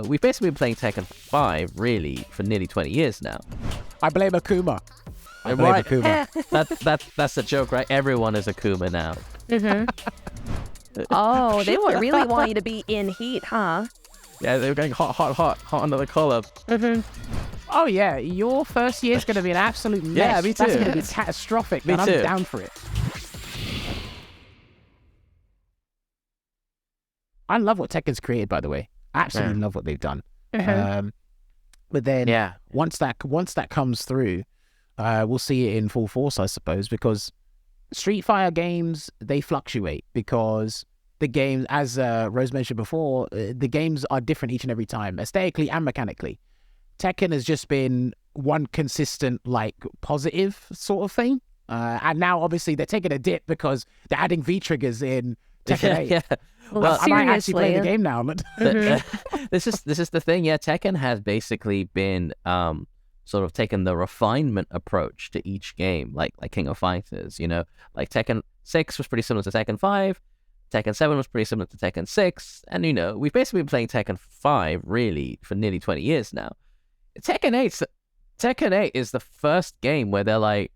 we've basically been playing Tekken 5 really for nearly 20 years now. I blame Akuma. I blame Right. Akuma. That's the joke, right? Everyone is Akuma now. Oh, they would really want you to be in heat, huh? Yeah, they were going hot under the collar. Oh yeah, your first year is going to be an absolute mess. Yeah, me That's too. going to be catastrophic, Me and I'm too. down for it. I love what Tekken's created, by the way. I absolutely love what they've done. But then once that comes through, we'll see it in full force, I suppose, because Street Fighter games, they fluctuate because the games, as Rose mentioned before, the games are different each and every time, aesthetically and mechanically. Tekken has just been one consistent, like, positive sort of thing. And now, obviously, they're taking a dip because they're adding V-triggers in Tekken 8. Yeah. Well, I might actually play the seriously. game now. This is the thing. Yeah, Tekken has basically been sort of taken the refinement approach to each game, like King of Fighters. You know, like Tekken 6 was pretty similar to Tekken 5. Tekken 7 was pretty similar to Tekken 6. And, you know, we've basically been playing Tekken 5 really for nearly 20 years now. Tekken 8 is the first game where they're like,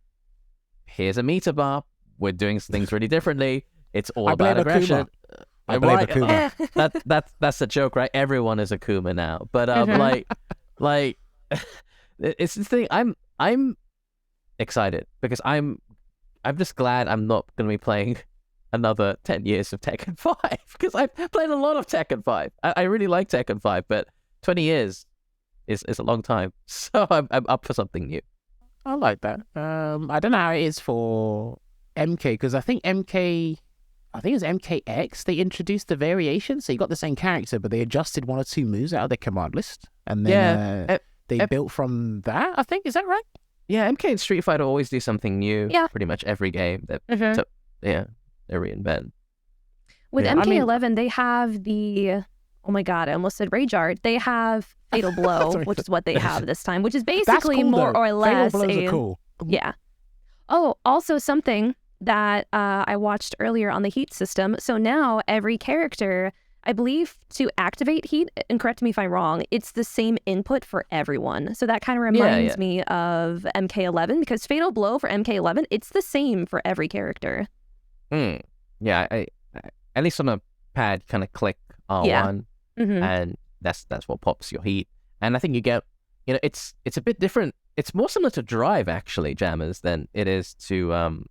here's a meter bar. We're doing things really differently. It's all about aggression. I blame Akuma. That's the joke, right? Everyone is Akuma now. But like it's the thing. I'm excited because I'm just glad I'm not going to be playing another 10 years of Tekken 5 because I've played a lot of Tekken 5. I really like Tekken 5, but 20 years is a long time. So I'm up for something new. I like that. I don't know how it is for MK because I think it's MKX. They introduced the variation, so you got the same character, but they adjusted one or two moves out of their command list, and then they built from that. I think, is that right? Yeah, MK and Street Fighter always do something new. Yeah. Pretty much every game. They reinvent. With Yeah. MK11, they have the... Oh my god, I almost said Rage Art. They have Fatal Blow, Sorry. which is what they have this time, which is That's basically cool, more though. or less Fatal blows are cool. Yeah. Oh, also something that I watched earlier on the Heat system. So now every character, I believe, to activate Heat, and correct me if I'm wrong, it's the same input for everyone. So that kind of reminds me of MK11 because Fatal Blow for MK11, it's the same for every character. Yeah, I at least on a pad, kind of click R1, and that's what pops your Heat. And I think you get, you know, it's a bit different. It's more similar to Drive actually, Jammers, than it is to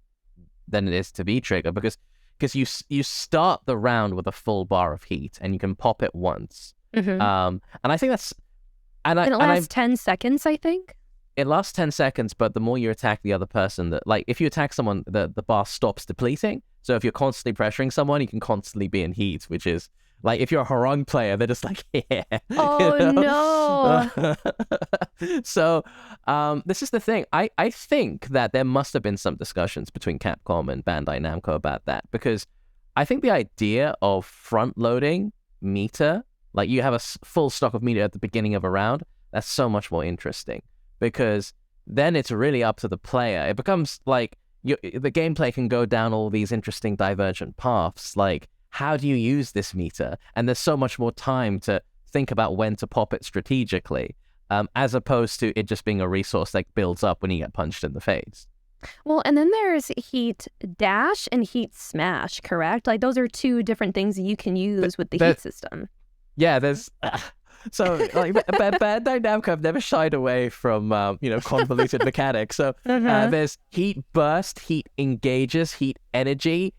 V-Trigger because you start the round with a full bar of Heat and you can pop it once. And I think that's And it lasts 10 seconds, I think. It lasts 10 seconds, but the more you attack the other person, that like if you attack someone, the bar stops depleting. So if you're constantly pressuring someone, you can constantly be in Heat, which is like if you're a Harung player, they're just like, yeah. Oh, no. So this is the thing. I think that there must have been some discussions between Capcom and Bandai Namco about that because I think the idea of front-loading meter, like you have a full stock of meter at the beginning of a round, that's so much more interesting because then it's really up to the player. It becomes like the gameplay can go down all these interesting divergent paths. Like, how do you use this meter? And there's so much more time to think about when to pop it strategically, as opposed to it just being a resource that builds up when you get punched in the face. Well, and then there's Heat Dash and Heat Smash, correct? Like, those are two different things that you can use with the Heat system. Yeah, there's... So, like, Bandai Namco have never shied away from, convoluted mechanics. So, there's Heat Burst, Heat Engages, Heat Energy,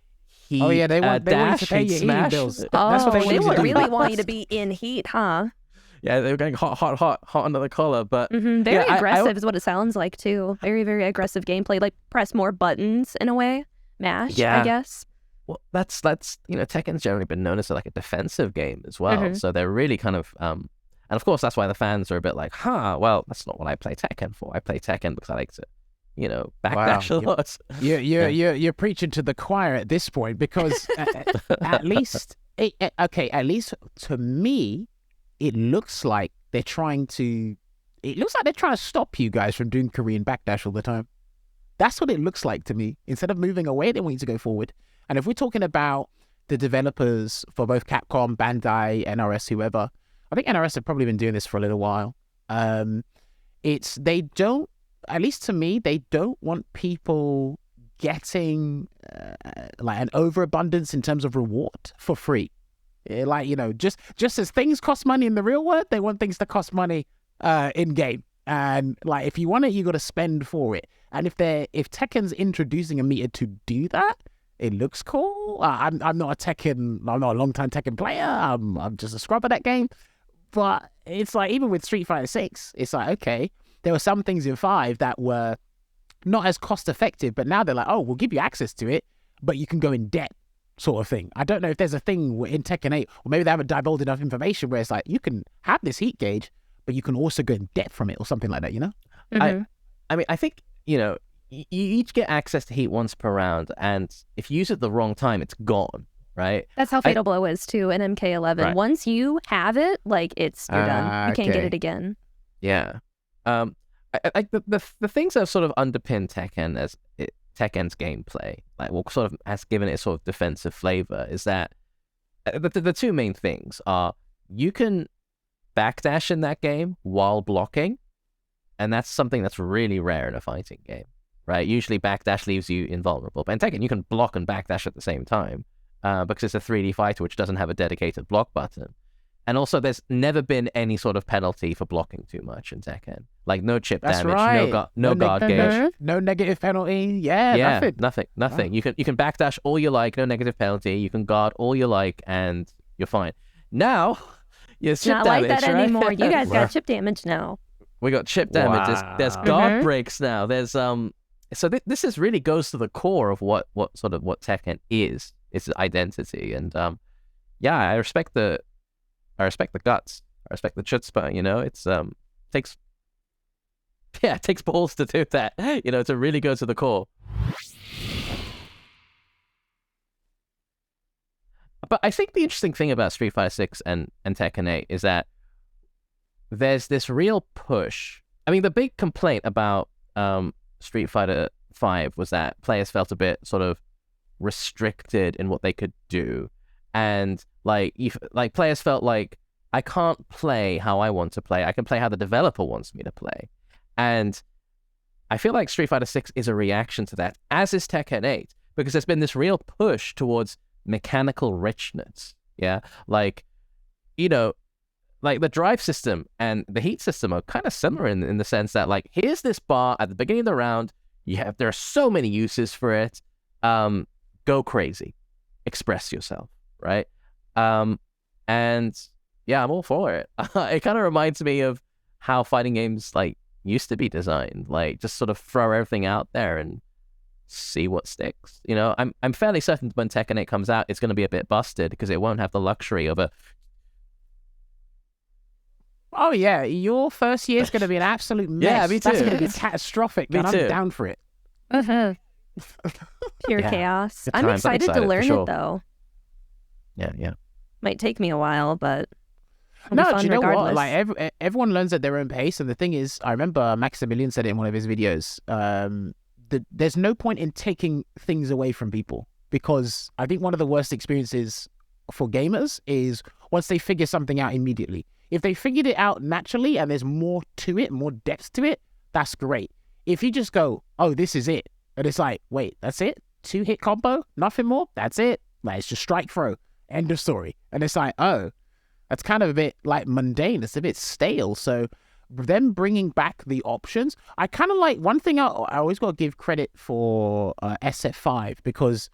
Heat they want Dash, you to pay Heat your Smash. bills. That's what they would do. really want you to be in Heat, huh? Yeah, they were going hot under the collar, but... Very aggressive is what it sounds like, too. Very, very aggressive gameplay. Like, press more buttons, in a way. Mash, I guess. Well, that's Tekken's generally been known as like a defensive game as well. So they're really kind of... and of course, that's why the fans are a bit like, well, that's not what I play Tekken for. I play Tekken because I like to, backdash a lot. You're preaching to the choir at this point because at least to me, it looks like they're trying to stop you guys from doing Korean backdash all the time. That's what it looks like to me. Instead of moving away, they want you to go forward. And if we're talking about the developers for both Capcom, Bandai, NRS, whoever, I think NRS have probably been doing this for a little while. They don't, at least to me, they don't want people getting like an overabundance in terms of reward for free. Like, you know, just as things cost money in the real world, they want things to cost money in game. And like, if you want it, you got to spend for it. And if Tekken's introducing a meter to do that, it looks cool. I'm not a long-time Tekken player. I'm just a scrub at that game. But it's like, even with Street Fighter 6, it's like, okay, there were some things in 5 that were not as cost effective, but now they're like, oh, we'll give you access to it, but you can go in debt, sort of thing. I don't know if there's a thing in Tekken 8, or maybe they haven't divulged enough information where it's like, you can have this heat gauge, but you can also go in debt from it or something like that, you know? Mm-hmm. I mean, I think, you know, you each get access to heat once per round, and if you use it at the wrong time, it's gone, right? That's how Fatal Blow is too in MK11. Right. Once you have it, like, you're done. You can't get it again. Yeah. The things that have sort of underpinned Tekken's gameplay, like what sort of has given it a sort of defensive flavor, is that the two main things are you can backdash in that game while blocking, and that's something that's really rare in a fighting game, right? Usually backdash leaves you invulnerable, but in Tekken you can block and backdash at the same time because it's a 3D fighter which doesn't have a dedicated block button. And also, there's never been any sort of penalty for blocking too much in Tekken. Like, no chip damage, right. no guard gauge. No negative penalty. Yeah, nothing. Wow. You can backdash all you like, no negative penalty. You can guard all you like, and you're fine. Now, yes, chip Not damage, like that right? anymore. You guys got chip damage now. We got chip damage. Wow. There's guard breaks now. There's So this is really goes to the core of what Tekken is. Its identity, and yeah, I respect the guts. I respect the chutzpah, you know? It takes balls to do that, you know, to really go to the core. But I think the interesting thing about Street Fighter 6 and Tekken 8 is that there's this real push. I mean, the big complaint about Street Fighter 5 was that players felt a bit sort of restricted in what they could do. And like players felt like, I can't play how I want to play. I can play how the developer wants me to play. And I feel like Street Fighter 6 is a reaction to that, as is Tekken 8, because there's been this real push towards mechanical richness. Yeah. Like, you know, like the drive system and the heat system are kind of similar in the sense that, like, here's this bar at the beginning of the round. There are so many uses for it. Go crazy. Express yourself. Right. And yeah, I'm all for it. It kind of reminds me of how fighting games like used to be designed. Like, just sort of throw everything out there and see what sticks. You know, I'm fairly certain when Tekken 8 comes out, it's going to be a bit busted because it won't have the luxury of a. Oh yeah, your first year is going to be an absolute mess. Yeah, me too. That's going to be catastrophic, and I'm down for it. Pure chaos. Good I'm times. excited to learn sure. it though. Yeah. Might take me a while, but it'll be No, fun do you know regardless. what? Like everyone learns at their own pace, and the thing is, I remember Maximilian said it in one of his videos. There's no point in taking things away from people, because I think one of the worst experiences for gamers is once they figure something out immediately. If they figured it out naturally and there's more to it, more depth to it, that's great. If you just go, oh, this is it, and it's like, wait, that's it? 2-hit combo? Nothing more? That's it? Like, it's just strike throw. End of story. And it's like, oh, that's kind of a bit like mundane. It's a bit stale. So them bringing back the options, I kind of like, one thing I always got to give credit for SF5, because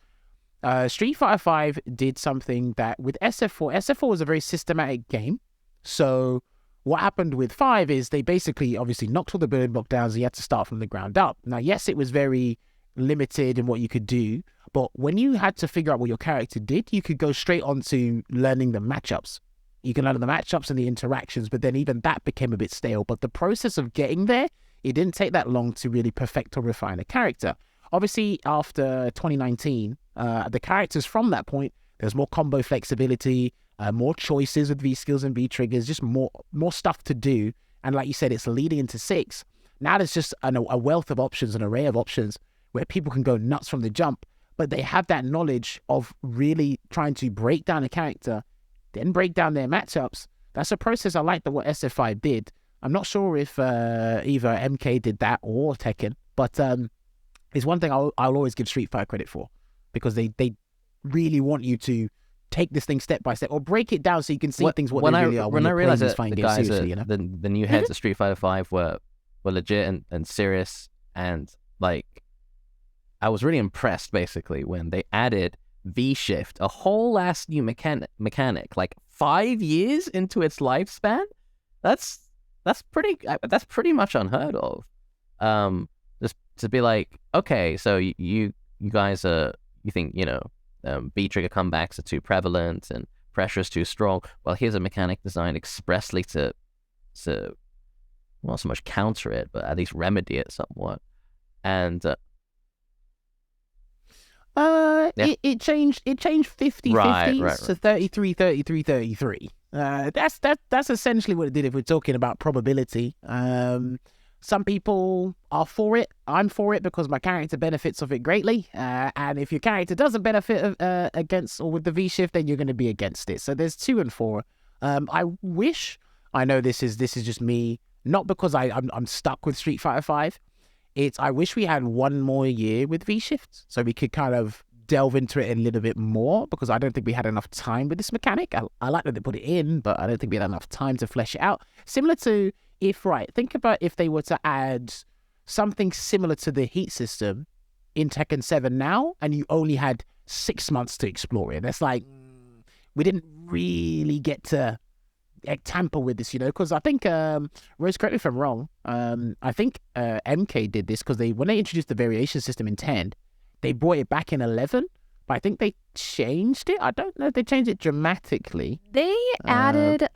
Street Fighter 5 did something that with SF4 was a very systematic game. So what happened with 5 is they basically obviously knocked all the building block down, so you had to start from the ground up. Now, yes, it was very limited in what you could do, but when you had to figure out what your character did, you could go straight on to learning the matchups. You can learn the matchups and the interactions, but then even that became a bit stale. But the process of getting there, it didn't take that long to really perfect or refine a character. Obviously, after 2019, the characters from that point, there's more combo flexibility, more choices with V skills and V triggers, just more stuff to do. And like you said, it's leading into 6. Now there's just a wealth of options, an array of options where people can go nuts from the jump, but they have that knowledge of really trying to break down a character, then break down their matchups That's a process I like that what SFI did. I'm not sure if either MK did that or Tekken, but it's one thing I'll always give Street Fighter credit for, because they really want you to take this thing step by step or break it down so you can see things what they really are. When I realized that the guys, the new heads of Street Fighter 5 were legit and serious, and like I was really impressed basically when they added V-Shift, a whole last new mechanic, like 5 years into its lifespan. That's pretty much unheard of. Just to be like, okay, so you guys you think, B trigger comebacks are too prevalent and pressure is too strong. Well, here's a mechanic designed expressly to not so much counter it, but at least remedy it somewhat. And it changed 50-50 right. to 33-33-33. That's essentially what it did if we're talking about probability. Some people are for it. I'm for it because my character benefits of it greatly. And if your character doesn't benefit against or with the V-Shift, then you're going to be against it. So there's 2 and 4. I know this is just me, not because I'm stuck with Street Fighter 5. I wish we had 1 more year with V-Shift so we could kind of delve into it a little bit more, because I don't think we had enough time with this mechanic. I like that they put it in, but I don't think we had enough time to flesh it out. Similar to think about if they were to add something similar to the heat system in Tekken 7 now, and you only had 6 months to explore it. That's like, we didn't really get to tamper with this, because I think, Rose, correct me if I'm wrong, I think MK did this because when they introduced the variation system in 10, they brought it back in 11, but I think they changed it. I don't know if they changed it dramatically. They added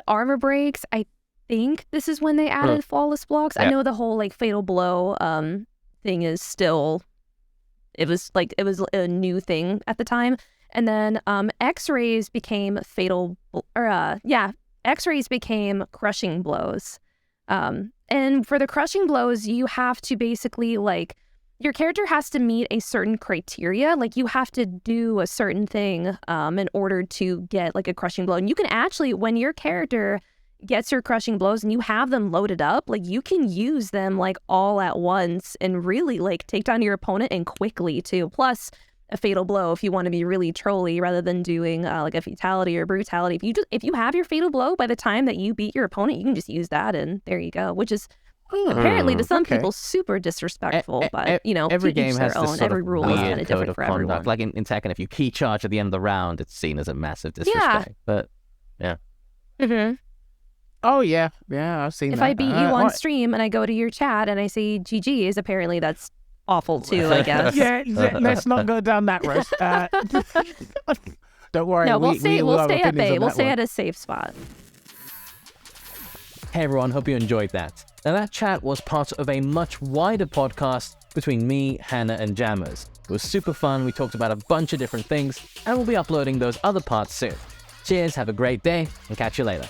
armor breaks. I think this is when they added flawless blocks. Yeah. I know the whole like fatal blow thing is still, it was a new thing at the time. And then X-rays became X-rays became crushing blows. And for the crushing blows, you have to basically your character has to meet a certain criteria. Like you have to do a certain thing in order to get like a crushing blow. And you can actually, when your character gets your crushing blows and you have them loaded up, like you can use them like all at once and really like take down your opponent and quickly too. Plus a fatal blow if you want to be really trolly rather than doing like a fatality or brutality. If you have your fatal blow by the time that you beat your opponent, you can just use that and there you go, which is apparently to some people super disrespectful, but every game has their own. Every rule is kind of different for everyone. Like in Tekken, if you key charge at the end of the round, it's seen as a massive disrespect. Yeah. But yeah. Mm-hmm. Oh yeah, I've seen that. If I beat you on stream and I go to your chat and I say GG's, apparently that's awful too, I guess. Yeah, let's not go down that road. Don't worry. No, we'll stay at bay. We'll stay at a safe spot. Hey everyone, hope you enjoyed that. Now that chat was part of a much wider podcast between me, Hannah, and Jammers. It was super fun. We talked about a bunch of different things, and we'll be uploading those other parts soon. Cheers, have a great day, and catch you later.